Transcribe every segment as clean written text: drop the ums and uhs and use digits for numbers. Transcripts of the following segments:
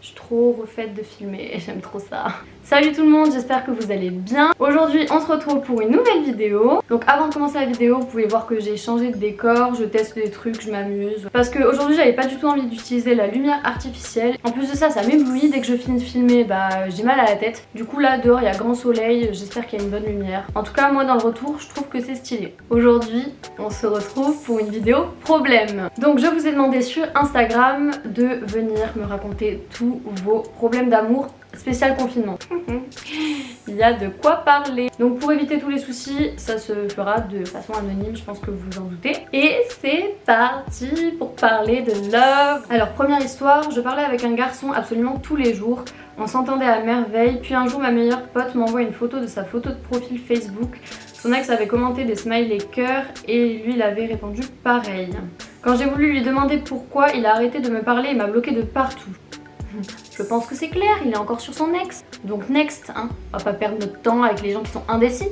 Je suis trop refaite de filmer et j'aime trop ça. Salut tout le monde, j'espère que vous allez bien. Aujourd'hui on se retrouve pour une nouvelle vidéo. Donc avant de commencer la vidéo, vous pouvez voir que j'ai changé de décor, je teste des trucs, je m'amuse. Parce qu'aujourd'hui j'avais pas du tout envie d'utiliser la lumière artificielle. En plus de ça, ça m'éblouit, dès que je finis de filmer, j'ai mal à la tête. Du coup là dehors il y a grand soleil, j'espère qu'il y a une bonne lumière. En tout cas moi dans le retour, je trouve que c'est stylé. Aujourd'hui on se retrouve pour une vidéo problème. Donc je vous ai demandé sur Instagram de venir me raconter tous vos problèmes d'amour spécial confinement. Il y a de quoi parler. Donc pour éviter tous les soucis, ça se fera de façon anonyme, je pense que vous vous en doutez. Et c'est parti pour parler de love. Alors première histoire, je parlais avec un garçon absolument tous les jours. On s'entendait à merveille, puis un jour ma meilleure pote m'envoie une photo de sa photo de profil Facebook. Son ex avait commenté des smileys cœur et lui il avait répondu pareil. Quand j'ai voulu lui demander pourquoi, il a arrêté de me parler et m'a bloqué de partout. Je pense que c'est clair, il est encore sur son ex. Donc next, hein. On va pas perdre notre temps avec les gens qui sont indécis.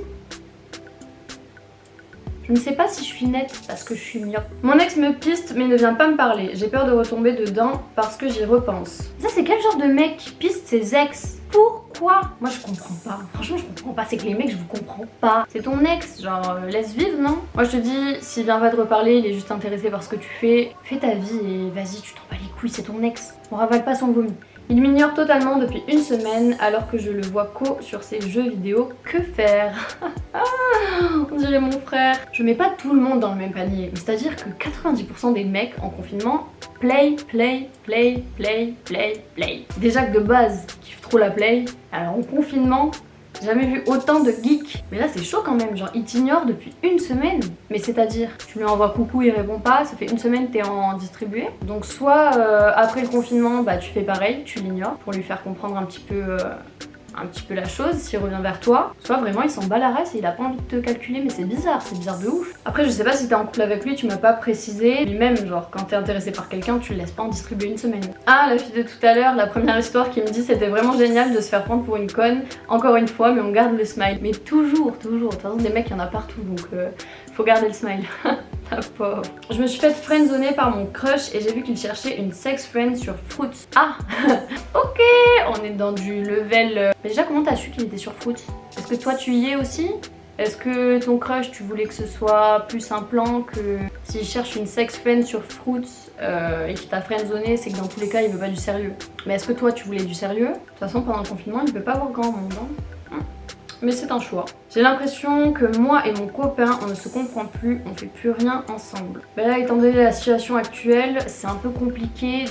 Je ne sais pas si je suis nette parce que je suis myope. Mon ex me piste mais ne vient pas me parler. J'ai peur de retomber dedans parce que j'y repense. Ça c'est quel genre de mec qui piste ses ex? Pourquoi? Moi je comprends pas. Franchement je comprends pas. C'est que les mecs je vous comprends pas. C'est ton ex, genre laisse vivre non? Moi je te dis, s'il vient pas te reparler, il est juste intéressé par ce que tu fais. Fais ta vie et vas-y, tu t'en bats les couilles, c'est ton ex. On ravale pas son vomi. Il m'ignore totalement depuis une semaine alors que je le vois qu'au sur ses jeux vidéo. Que faire? On dirait mon frère. Je mets pas tout le monde dans le même panier, c'est-à-dire que 90% des mecs en confinement play. Déjà que de base, ils kiffent trop la play, alors en confinement, j'ai jamais vu autant de geeks. Mais là c'est chaud quand même, genre il t'ignore depuis une semaine. Mais c'est-à-dire, tu lui envoies coucou, il répond pas, ça fait une semaine que t'es en distribué. Donc soit après le confinement, tu fais pareil, tu l'ignores pour lui faire comprendre un petit peu la chose s'il revient vers toi. Soit vraiment il s'en bat la race et il a pas envie de te calculer, mais c'est bizarre de ouf. Après je sais pas si t'es en couple avec lui, tu m'as pas précisé, mais même genre quand t'es intéressé par quelqu'un, tu le laisses pas en distribuer une semaine. Ah, la fille de tout à l'heure, la première histoire qui me dit c'était vraiment génial de se faire prendre pour une conne, encore une fois, mais on garde le smile. Mais toujours, de toute façon des mecs il y en a partout, donc faut garder le smile. La pauvre. Je me suis fait friendzoner par mon crush et j'ai vu qu'il cherchait une sex friend sur Fruits. Ah ok, on est dans du level... Mais déjà comment t'as su qu'il était sur Fruits? Est-ce que toi tu y es aussi? Est-ce que ton crush tu voulais que ce soit plus un plan que s'il cherche une sex friend sur Fruits et qu'il t'a friendzoné, c'est que dans tous les cas il veut pas du sérieux. Mais est-ce que toi tu voulais du sérieux? De toute façon pendant le confinement il peut pas avoir grand monde hein. Mais c'est un choix. J'ai l'impression que moi et mon copain, on ne se comprend plus, on fait plus rien ensemble. Mais là, étant donné la situation actuelle, c'est un peu compliqué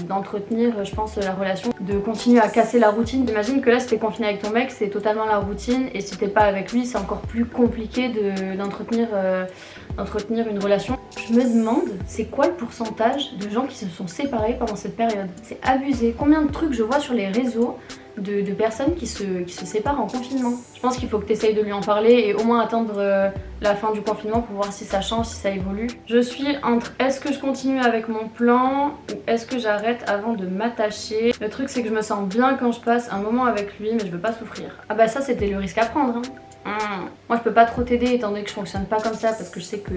d'entretenir, je pense, la relation, de continuer à casser la routine. J'imagine que là, si t'es confiné avec ton mec, c'est totalement la routine, et si t'es pas avec lui, c'est encore plus compliqué d'entretenir une relation. Je me demande, c'est quoi le pourcentage de gens qui se sont séparés pendant cette période? C'est abusé. Combien de trucs je vois sur les réseaux de personnes qui se séparent en confinement. Je pense qu'il faut que tu essayes de lui en parler et au moins attendre la fin du confinement pour voir si ça change, si ça évolue. Je suis entre est-ce que je continue avec mon plan ou est-ce que j'arrête avant de m'attacher. Le truc c'est que je me sens bien quand je passe un moment avec lui mais je veux pas souffrir. Ah bah ça c'était le risque à prendre hein. Moi je peux pas trop t'aider étant donné que je fonctionne pas comme ça parce que je sais que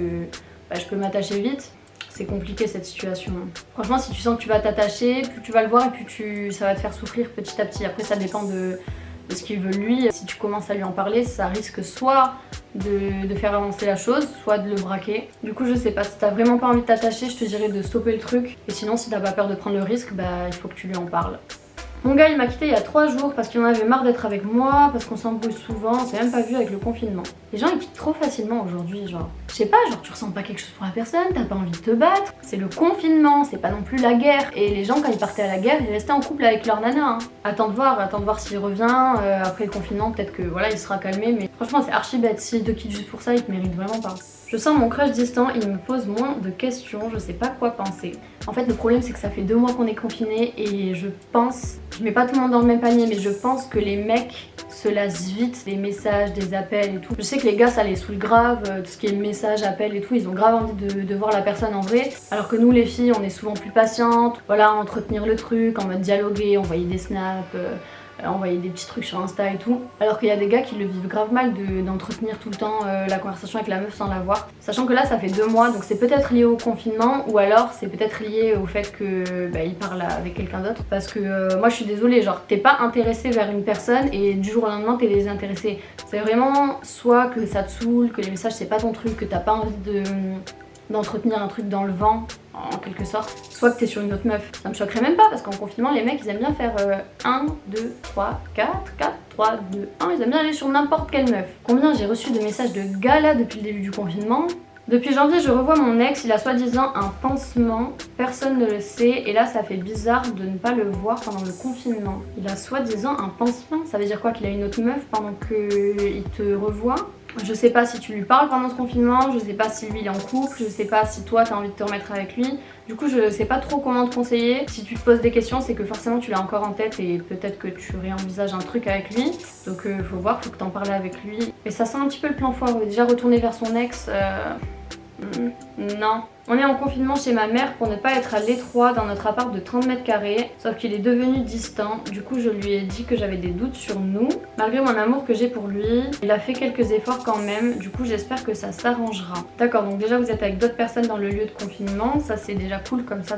je peux m'attacher vite. C'est compliqué cette situation. Franchement, si tu sens que tu vas t'attacher, plus tu vas le voir et plus ça va te faire souffrir petit à petit. Après, ça dépend de ce qu'il veut lui. Si tu commences à lui en parler, ça risque soit de faire avancer la chose, soit de le braquer. Du coup, je sais pas, si t'as vraiment pas envie de t'attacher, je te dirais de stopper le truc. Et sinon, si t'as pas peur de prendre le risque, il faut que tu lui en parles. Mon gars il m'a quitté il y a 3 jours parce qu'il en avait marre d'être avec moi, parce qu'on s'embrouille souvent, on s'est même pas vu avec le confinement. Les gens ils quittent trop facilement aujourd'hui, genre. Je sais pas, genre tu ressens pas quelque chose pour la personne, t'as pas envie de te battre. C'est le confinement, c'est pas non plus la guerre. Et les gens quand ils partaient à la guerre, ils restaient en couple avec leur nana. Hein. Attends de voir s'il revient, après le confinement peut-être que voilà il sera calmé. Mais franchement c'est archi bête, s'il te quitte juste pour ça, il te mérite vraiment pas. Je sens mon crush distant, il me pose moins de questions, je sais pas quoi penser. En fait le problème c'est que ça fait 2 mois qu'on est confinés et je mets pas tout le monde dans le même panier mais je pense que les mecs se lassent vite des messages, des appels et tout. Je sais que les gars ça les saoule grave, tout ce qui est messages, appels et tout, ils ont grave envie de voir la personne en vrai. Alors que nous les filles on est souvent plus patientes, voilà, entretenir le truc, en mode dialoguer, envoyer des snaps, envoyer des petits trucs sur Insta et tout. Alors qu'il y a des gars qui le vivent grave mal d'entretenir tout le temps la conversation avec la meuf sans la voir. Sachant que là ça fait 2 mois, donc c'est peut-être lié au confinement ou alors c'est peut-être lié au fait que il parle avec quelqu'un d'autre. Parce que moi je suis désolée, genre t'es pas intéressé vers une personne et du jour au lendemain t'es désintéressé. C'est vraiment soit que ça te saoule, que les messages c'est pas ton truc, que t'as pas envie d'entretenir un truc dans le vent en quelque sorte, soit que t'es sur une autre meuf. Ça me choquerait même pas parce qu'en confinement les mecs ils aiment bien faire 1, 2, 3, 4, 4, 3, 2, 1, ils aiment bien aller sur n'importe quelle meuf. Combien j'ai reçu de messages de gars là depuis le début du confinement. Depuis janvier je revois mon ex, il a soi-disant un pansement, personne ne le sait et là ça fait bizarre de ne pas le voir pendant le confinement. Il a soi-disant un pansement, ça veut dire quoi, qu'il a une autre meuf pendant qu'il te revoit? Je sais pas si tu lui parles pendant ce confinement, je sais pas si lui il est en couple, je sais pas si toi t'as envie de te remettre avec lui. Du coup je sais pas trop comment te conseiller. Si tu te poses des questions c'est que forcément tu l'as encore en tête et peut-être que tu réenvisages un truc avec lui. Donc faut voir, faut que t'en parles avec lui. Mais ça sent un petit peu le plan foireux. Déjà retourner vers son ex, non. On est en confinement chez ma mère pour ne pas être à l'étroit dans notre appart de 30 mètres carrés, sauf qu'il est devenu distant. Du coup, je lui ai dit que j'avais des doutes sur nous. Malgré mon amour que j'ai pour lui, il a fait quelques efforts quand même. Du coup, j'espère que ça s'arrangera. D'accord, donc déjà vous êtes avec d'autres personnes dans le lieu de confinement. Ça, c'est déjà cool, comme ça,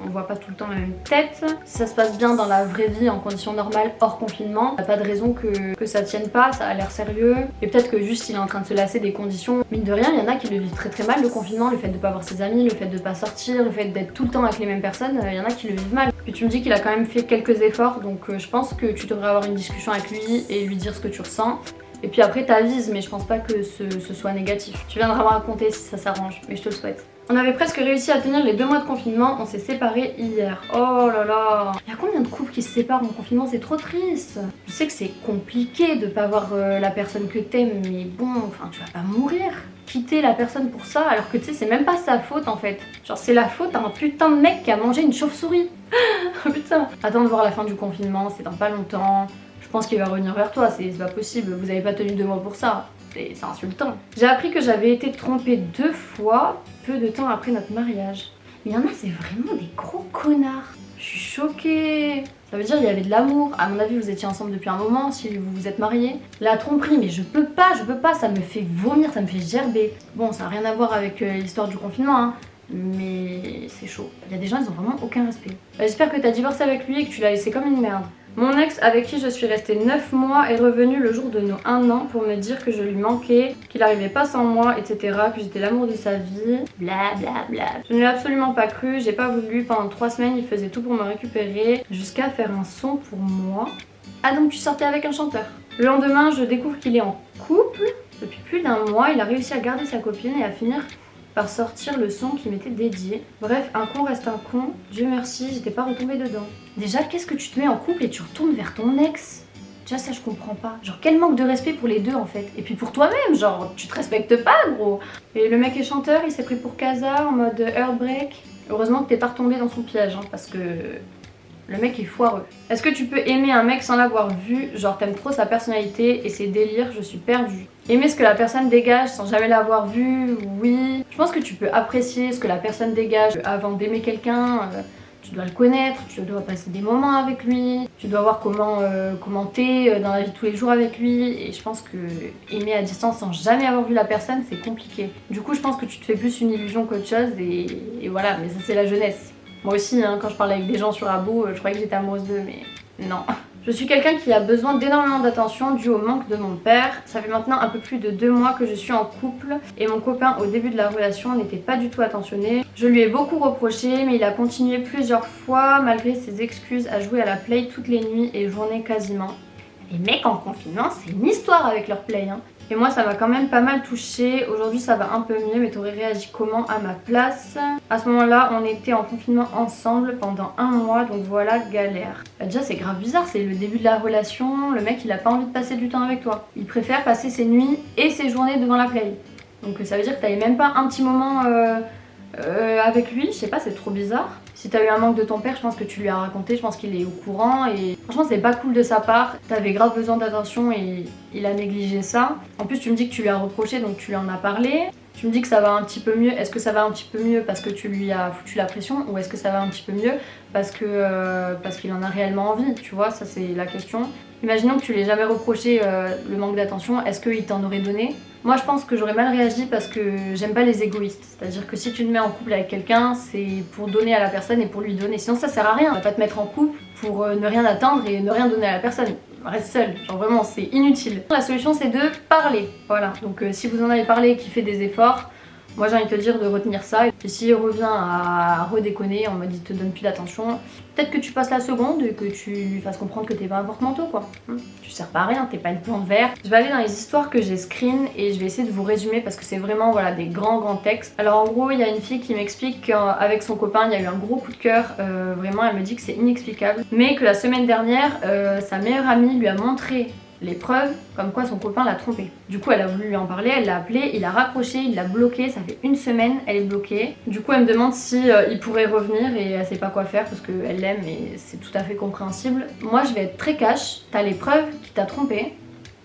on voit pas tout le temps la même tête. Si ça se passe bien dans la vraie vie, en conditions normales, hors confinement, y a pas de raison que ça tienne pas, ça a l'air sérieux. Et peut-être que juste il est en train de se lasser des conditions. Mine de rien, il y en a qui le vivent très très mal le confinement, le fait de pas voir ses amis, le fait de pas sortir, le fait d'être tout le temps avec les mêmes personnes, il y en a qui le vivent mal. Puis tu me dis qu'il a quand même fait quelques efforts, donc je pense que tu devrais avoir une discussion avec lui et lui dire ce que tu ressens. Et puis après t'avises, mais je pense pas que ce soit négatif. Tu viendras me raconter si ça s'arrange, mais je te le souhaite. On avait presque réussi à tenir les 2 mois de confinement, on s'est séparés hier. Oh là là. Il y a combien de couples qui se séparent en confinement? C'est trop triste. Je sais que c'est compliqué de pas voir la personne que t'aimes, mais bon, enfin tu vas pas mourir. Quitter la personne pour ça, alors que tu sais c'est même pas sa faute en fait. Genre c'est la faute à un putain de mec qui a mangé une chauve-souris. Oh putain. Attends de voir la fin du confinement, c'est dans pas longtemps. Je pense qu'il va revenir vers toi, c'est pas possible, vous avez pas tenu 2 mois pour ça. C'est insultant. J'ai appris que j'avais été trompée 2 fois, peu de temps après notre mariage. Mais il y en a, c'est vraiment des gros connards. Je suis choquée. Ça veut dire qu'il y avait de l'amour. À mon avis, vous étiez ensemble depuis un moment, si vous vous êtes mariés. La tromperie, mais je peux pas, ça me fait vomir, ça me fait gerber. Bon, ça n'a rien à voir avec l'histoire du confinement, hein. Mais c'est chaud. Il y a des gens, ils ont vraiment aucun respect. J'espère que t'as divorcé avec lui et que tu l'as laissé comme une merde. Mon ex avec qui je suis restée 9 mois est revenu le jour de nos 1 an pour me dire que je lui manquais, qu'il n'arrivait pas sans moi, etc. Que j'étais l'amour de sa vie, bla bla bla. Je ne l'ai absolument pas cru, j'ai pas voulu. Pendant 3 semaines il faisait tout pour me récupérer, jusqu'à faire un son pour moi. Ah donc tu sortais avec un chanteur. Le lendemain je découvre qu'il est en couple. Depuis plus d'1 mois, il a réussi à garder sa copine et à finir par sortir le son qui m'était dédié. Bref, un con reste un con. Dieu merci, j'étais pas retombée dedans. Déjà, qu'est-ce que tu te mets en couple et tu retournes vers ton ex? Déjà ça je comprends pas. Genre quel manque de respect pour les deux en fait. Et puis pour toi-même, genre tu te respectes pas gros. Et le mec est chanteur, il s'est pris pour Casa en mode Heartbreak. Heureusement que t'es pas retombé dans son piège hein, parce que le mec est foireux. Est-ce que tu peux aimer un mec sans l'avoir vu? Genre t'aimes trop sa personnalité et ses délires, je suis perdue. Aimer ce que la personne dégage sans jamais l'avoir vu, oui. Je pense que tu peux apprécier ce que la personne dégage avant d'aimer quelqu'un. Tu dois le connaître, tu dois passer des moments avec lui, tu dois voir comment t'es dans la vie de tous les jours avec lui. Et je pense que aimer à distance sans jamais avoir vu la personne, c'est compliqué. Du coup, je pense que tu te fais plus une illusion qu'autre chose et voilà, mais ça c'est la jeunesse. Moi aussi, hein, quand je parlais avec des gens sur Abo, je croyais que j'étais amoureuse d'eux, mais non. Je suis quelqu'un qui a besoin d'énormément d'attention dû au manque de mon père. Ça fait maintenant un peu plus de 2 mois que je suis en couple et mon copain au début de la relation n'était pas du tout attentionné. Je lui ai beaucoup reproché mais il a continué plusieurs fois malgré ses excuses à jouer à la play toutes les nuits et journées quasiment. Les mecs en confinement c'est une histoire avec leur play hein. Et moi ça m'a quand même pas mal touchée. Aujourd'hui ça va un peu mieux mais t'aurais réagi comment à ma place? À ce moment là on était en confinement ensemble pendant 1 mois donc voilà galère. Bah déjà c'est grave bizarre, c'est le début de la relation, le mec il a pas envie de passer du temps avec toi. Il préfère passer ses nuits et ses journées devant la play. Donc ça veut dire que t'avais même pas un petit moment avec lui, je sais pas, c'est trop bizarre. Si t'as eu un manque de ton père, je pense que tu lui as raconté, je pense qu'il est au courant et franchement c'est pas cool de sa part. T'avais grave besoin d'attention et il a négligé ça. En plus tu me dis que tu lui as reproché donc tu lui en as parlé. Tu me dis que ça va un petit peu mieux. Est-ce que ça va un petit peu mieux parce que tu lui as foutu la pression, ou est-ce que ça va un petit peu mieux parce qu'il en a réellement envie, tu vois, ça c'est la question. Imaginons que tu l'aies jamais reproché le manque d'attention, est-ce qu'il t'en aurait donné? Moi je pense que j'aurais mal réagi parce que j'aime pas les égoïstes. C'est-à-dire que si tu te mets en couple avec quelqu'un, c'est pour donner à la personne et pour lui donner. Sinon ça sert à rien. Tu vas pas te mettre en couple pour ne rien attendre et ne rien donner à la personne. Reste seul, genre vraiment c'est inutile. La solution c'est de parler, voilà. Donc si vous en avez parlé et qu'il fait des efforts, moi j'ai envie de te dire de retenir ça. Et s'il revient à redéconner en mode il te donne plus d'attention, peut-être que tu passes la seconde et que tu lui fasses comprendre que t'es pas un porte-manteau quoi. Tu sers pas à rien, t'es pas une plante verte. Je vais aller dans les histoires que j'ai screen et je vais essayer de vous résumer parce que c'est vraiment voilà des grands textes. Alors en gros il y a une fille qui m'explique qu'avec son copain il y a eu un gros coup de cœur. Vraiment elle me dit que c'est inexplicable. Mais que la semaine dernière sa meilleure amie lui a montré les preuves comme quoi son copain l'a trompée. Du coup elle a voulu lui en parler, elle l'a appelé, il a raccroché, il l'a bloqué, ça fait une semaine, elle est bloquée. Du coup elle me demande si il pourrait revenir et elle sait pas quoi faire parce qu'elle l'aime et c'est tout à fait compréhensible. Moi je vais être très cash, t'as les preuves qu'il t'a trompé.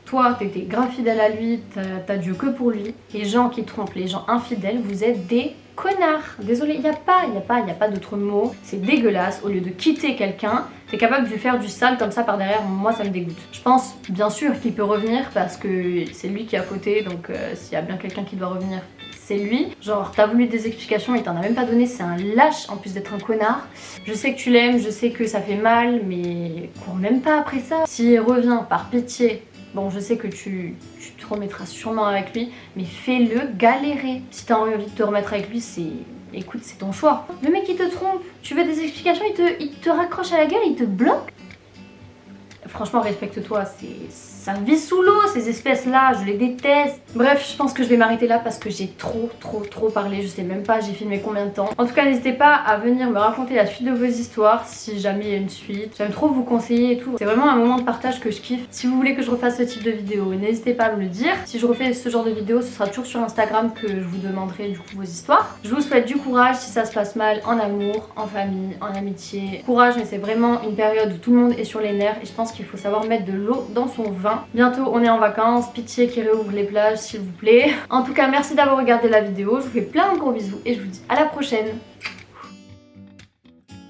Toi, t'étais grave fidèle à lui, t'as Dieu que pour lui. Les gens qui trompent, les gens infidèles, vous êtes des connards. Désolé, il n'y a pas d'autre mot. C'est dégueulasse. Au lieu de quitter quelqu'un, t'es capable de lui faire du sale comme ça par derrière. Moi, ça me dégoûte. Je pense bien sûr qu'il peut revenir parce que c'est lui qui a fauté. Donc s'il y a bien quelqu'un qui doit revenir, c'est lui. Genre, t'as voulu des explications, il t'en a même pas donné. C'est un lâche en plus d'être un connard. Je sais que tu l'aimes, je sais que ça fait mal, mais cours même pas après ça. S'il revient par pitié, bon, je sais que tu te remettras sûrement avec lui, mais fais-le galérer. Si t'as envie de te remettre avec lui, écoute, c'est ton choix. Le mec il te trompe, tu veux des explications, il te raccroche à la gueule, il te bloque. Franchement, respecte-toi, ça vit sous l'eau ces espèces là, je les déteste. Bref, je pense que je vais m'arrêter là parce que j'ai trop parlé, je sais même pas j'ai filmé combien de temps. En tout cas n'hésitez pas à venir me raconter la suite de vos histoires si jamais il y a une suite. J'aime trop vous conseiller et tout, c'est vraiment un moment de partage que je kiffe. Si vous voulez que je refasse ce type de vidéo, n'hésitez pas à me le dire. Si je refais ce genre de vidéo, ce sera toujours sur Instagram que je vous demanderai du coup vos histoires. Je vous souhaite du courage si ça se passe mal en amour, en famille, en amitié. Courage, mais c'est vraiment une période où tout le monde est sur les nerfs et je pense qu'il faut savoir mettre de l'eau dans son vin. Bientôt on est en vacances, pitié qui réouvre les plages s'il vous plaît. En tout cas merci d'avoir regardé la vidéo, je vous fais plein de gros bisous et je vous dis à la prochaine.